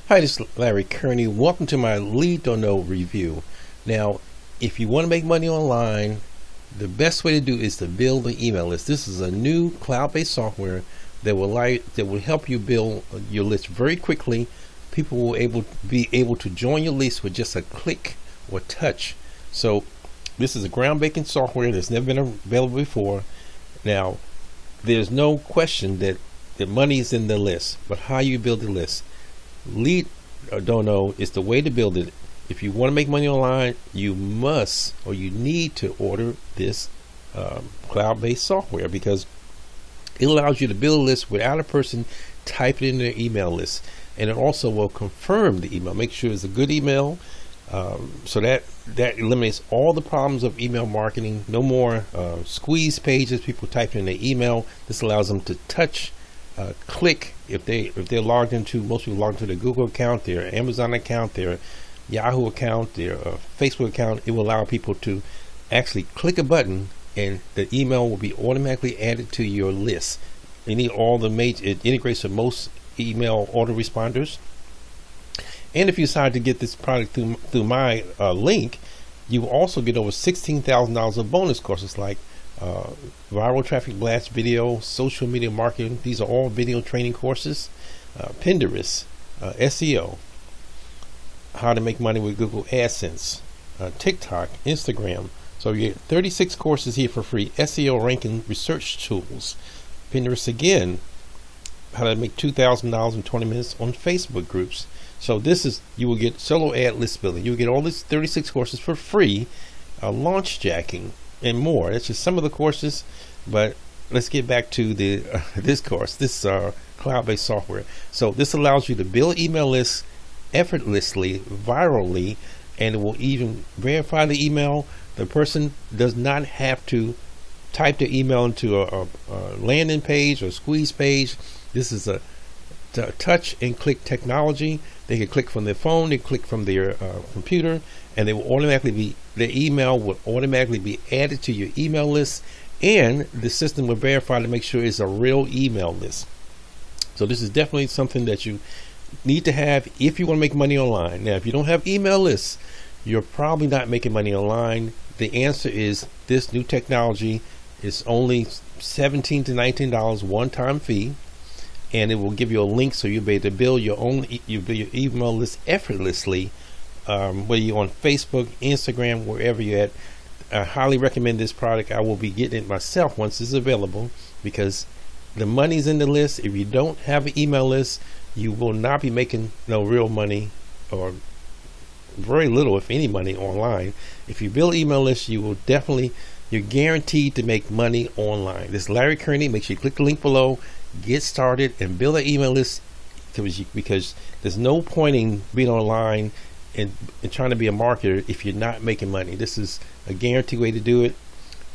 Hi, this is Larry Kearney. Welcome to my Leadono review. Now, if you want to make money online, the best way to do is to build an email list. This is a new cloud-based software that will help you build your list very quickly. People will be able to join your list with just a click or touch. So this is a groundbreaking software that's never been available before. Now, there's no question that the money is in the list, but how you build the list. Leadono is the way to build it. If you want to make money online, you must or you need to order this cloud-based software, because it allows you to build a list without a person typing in their email list, and it also will confirm the email, make sure it's a good email. So that eliminates all the problems of email marketing. No more squeeze pages, people typing in their email. This allows them to touch, click. If they're logged into, most people log into their Google account, their Amazon account, their Yahoo account, their Facebook account. It will allow people to actually click a button and the email will be automatically added to your list. It integrates with most email autoresponders. And if you decide to get this product through my link, you will also get over $16,000 of bonus courses like viral traffic blast video, social media marketing. These are all video training courses, Pinterest, SEO, how to make money with Google AdSense, TikTok, Instagram. So you get 36 courses here for free. SEO ranking research tools. Pinterest again, how to make $2,000 in 20 minutes on Facebook groups. So you will get solo ad list building. You will get all these 36 courses for free, launch jacking, and more. That's just some of the courses, but let's get back to this course, this cloud-based software. So this allows you to build email lists effortlessly, virally, and it will even verify the email. The person does not have to type their email into a landing page or squeeze page. This is a touch and click technology. They can click from their phone, they click from their computer, and their email will automatically be added to your email list, and the system will verify to make sure it's a real email list. So this is definitely something that you need to have if you want to make money online. Now, if you don't have email lists, you're probably not making money online. The answer is this new technology is only $17 to $19 one-time fee, and it will give you a link so you'll be able to build your email list effortlessly, whether you're on Facebook, Instagram, wherever you're at. I highly recommend this product. I will be getting it myself once it's available, because the money's in the list. If you don't have an email list, you will not be making no real money, or very little, if any, money online. If you build email lists, you're guaranteed to make money online. This is Larry Kearney. Make sure you click the link below, get started, and build an email list, because there's no point in being online and trying to be a marketer if you're not making money. This is a guaranteed way to do it.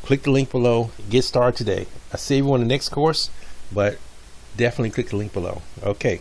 Click the link below, get started today. I'll see you on the next course, but definitely click the link below. Okay.